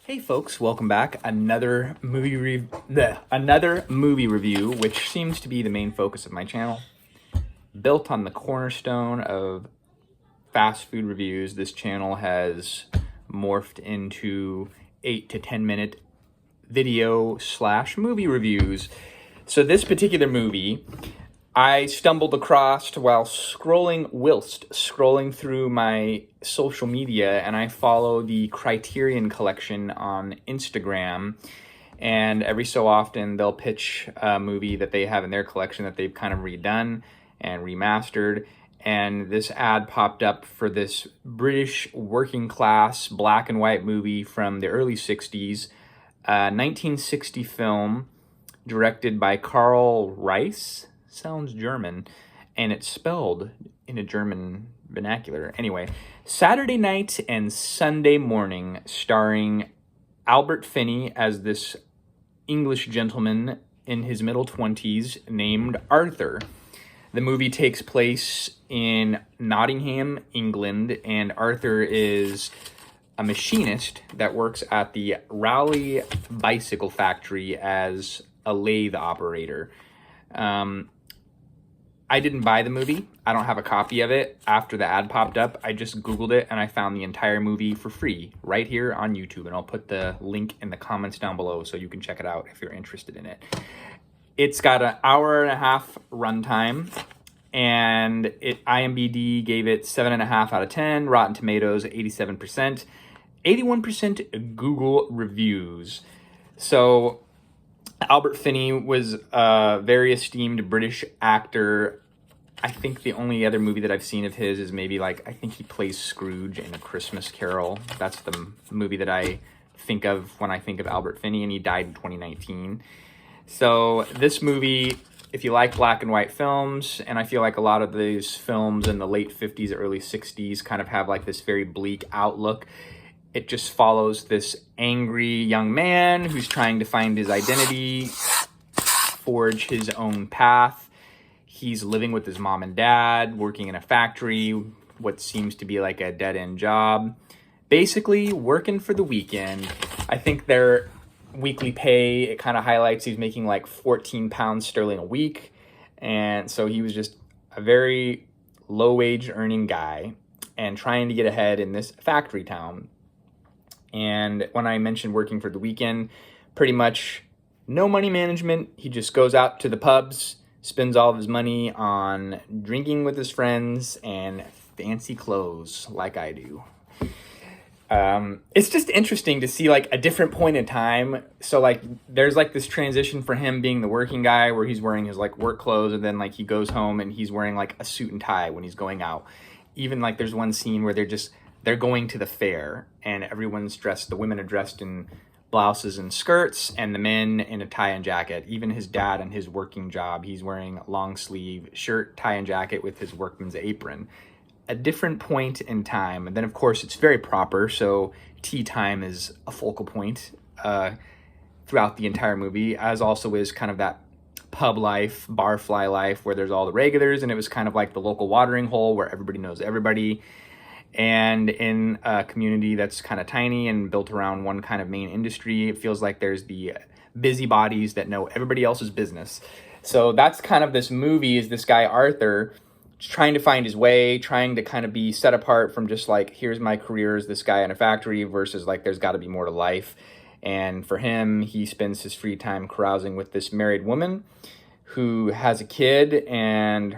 Hey folks, welcome back. Another movie review, which seems to be the main focus of my channel. Built on the cornerstone of fast food reviews, this channel has morphed into 8 to 10 minute video / movie reviews. So this particular movie I stumbled across whilst scrolling through my social media, and I follow the Criterion Collection on Instagram, and every so often they'll pitch a movie that they have in their collection that they've kind of redone and remastered, and this ad popped up for this British working class black and white movie from the early 60s, 1960 film directed by Karel Reisz. Sounds German, and it's spelled in a German vernacular. Anyway, Saturday Night and Sunday Morning, starring Albert Finney as this English gentleman in his middle 20s named Arthur. The movie takes place in Nottingham, England, and Arthur is a machinist that works at the Raleigh Bicycle Factory as a lathe operator. I didn't buy the movie. I don't have a copy of it. After the ad popped up, I just Googled it and I found the entire movie for free right here on YouTube. And I'll put the link in the comments down below so you can check it out if you're interested in it. It's got an hour and a half runtime, and IMDb gave it 7.5 out of 10. Rotten Tomatoes, 87%. 81% Google reviews. So Albert Finney was a very esteemed British actor. I think the only other movie that I've seen of his is maybe I think he plays Scrooge in A Christmas Carol. That's the movie that I think of when I think of Albert Finney, and he died in 2019. So this movie, if you like black and white films, and I feel like a lot of these films in the late 50s, early 60s kind of have this very bleak outlook. It just follows this angry young man who's trying to find his identity, forge his own path. He's living with his mom and dad, working in a factory, what seems to be a dead-end job. Basically, working for the weekend. I think their weekly pay, it kind of highlights he's making 14 pounds sterling a week. And so he was just a very low-wage earning guy and trying to get ahead in this factory town. And when I mentioned working for the weekend, pretty much no money management. He just goes out to the pubs, spends all of his money on drinking with his friends and fancy clothes like I do. It's just interesting to see a different point in time. So there's this transition for him being the working guy where he's wearing his work clothes, and then he goes home and he's wearing a suit and tie when he's going out. Even there's one scene where they're going to the fair and everyone's dressed, the women are dressed in blouses and skirts and the men in a tie and jacket. Even his dad in his working job, he's wearing a long sleeve shirt, tie and jacket with his workman's apron. A different point in time. And then of course it's very proper, so tea time is a focal point throughout the entire movie, as also is kind of that pub life, barfly life where there's all the regulars, and it was kind of the local watering hole where everybody knows everybody. And in a community that's kind of tiny and built around one kind of main industry, it feels like there's the busybodies that know everybody else's business. So that's kind of this movie, is this guy Arthur trying to find his way, trying to kind of be set apart from just here's my career as this guy in a factory versus there's got to be more to life. And for him, he spends his free time carousing with this married woman who has a kid, and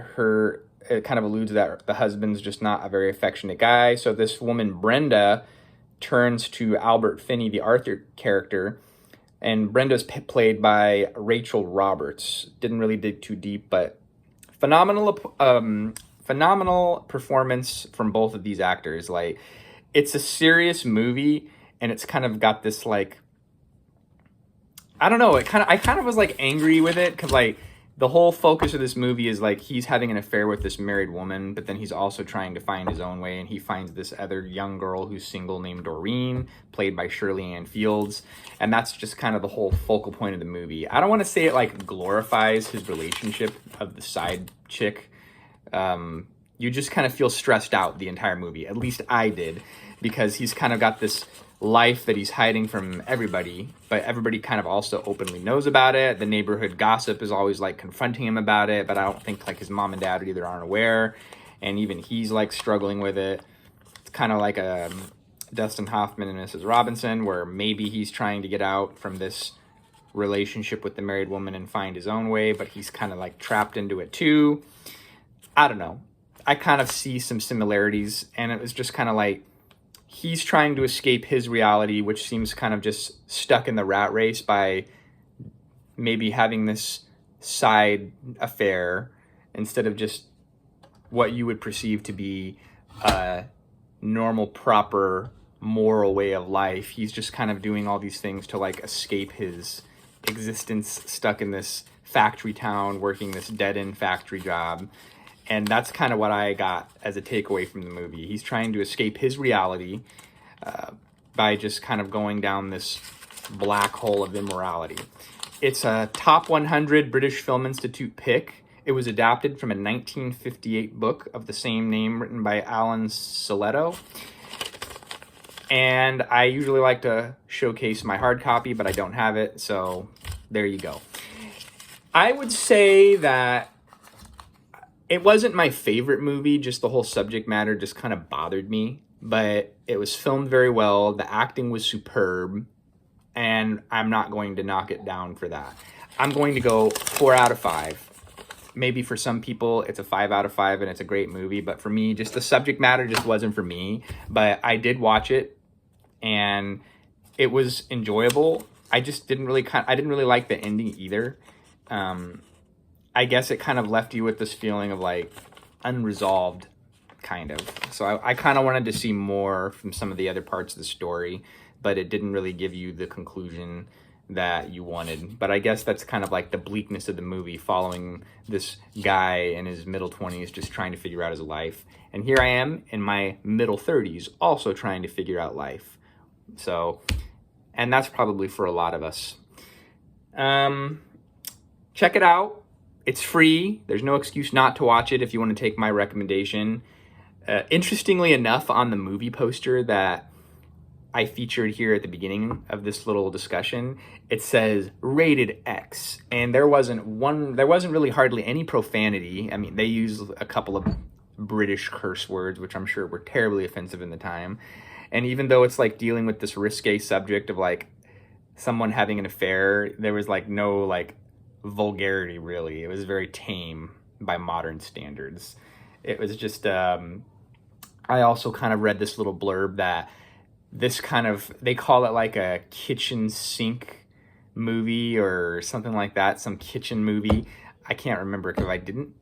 it kind of alludes that the husband's just not a very affectionate guy. So this woman, Brenda, turns to Albert Finney, the Arthur character, and Brenda's played by Rachel Roberts. Didn't really dig too deep, but phenomenal performance from both of these actors. It's a serious movie, and it's kind of got this I don't know, I kind of was angry with it, because the whole focus of this movie is he's having an affair with this married woman, but then he's also trying to find his own way, and he finds this other young girl who's single named Doreen, played by Shirley Ann Fields, and that's just kind of the whole focal point of the movie. I don't want to say it glorifies his relationship of the side chick. You just kind of feel stressed out the entire movie. At least I did, because he's kind of got this life that he's hiding from everybody, but everybody kind of also openly knows about it. The neighborhood gossip is always like confronting him about it, but I don't think like his mom and dad either aren't aware, and even he's like struggling with it. It's kind of like a Dustin Hoffman and Mrs. Robinson, where maybe he's trying to get out from this relationship with the married woman and find his own way, but he's kind of like trapped into it too. I don't know. I kind of see some similarities, and it was just kind of like he's trying to escape his reality, which seems kind of just stuck in the rat race by maybe having this side affair instead of just what you would perceive to be a normal, proper, moral way of life. He's just kind of doing all these things to like escape his existence stuck in this factory town, working this dead-end factory job. And that's kind of what I got as a takeaway from the movie. He's trying to escape his reality by just kind of going down this black hole of immorality. It's a top 100 British Film Institute pick. It was adapted from a 1958 book of the same name written by Alan Soletto. And I usually like to showcase my hard copy, but I don't have it, so there you go. I would say that it wasn't my favorite movie, just the whole subject matter just kind of bothered me, but it was filmed very well, the acting was superb, and I'm not going to knock it down for that. I'm going to go 4 out of 5. Maybe for some people it's a 5 out of 5 and it's a great movie, but for me, just the subject matter just wasn't for me. But I did watch it, and it was enjoyable. I just didn't really like the ending either. I guess it kind of left you with this feeling of like unresolved, kind of. So I kind of wanted to see more from some of the other parts of the story, but it didn't really give you the conclusion that you wanted. But I guess that's kind of like the bleakness of the movie, following this guy in his middle 20s just trying to figure out his life. And here I am in my middle 30s also trying to figure out life. So, and that's probably for a lot of us. Check it out. It's free. There's no excuse not to watch it if you want to take my recommendation. Interestingly enough, on the movie poster that I featured here at the beginning of this little discussion, it says rated X, and there wasn't really hardly any profanity. I mean, they use a couple of British curse words, which I'm sure were terribly offensive in the time. And even though it's like dealing with this risque subject of like someone having an affair, there was like no like vulgarity really. It was very tame by modern standards. It was just I also kind of read this little blurb that this kind of, they call it like a kitchen sink movie or something like that, some kitchen movie. I can't remember because I didn't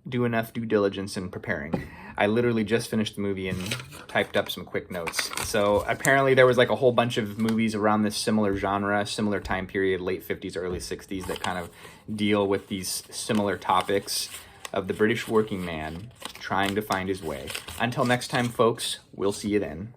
do enough due diligence in preparing. I literally just finished the movie and typed up some quick notes. So apparently there was like a whole bunch of movies around this similar genre, similar time period, late 50s, early 60s, that kind of deal with these similar topics of the British working man trying to find his way. Until next time, folks, we'll see you then.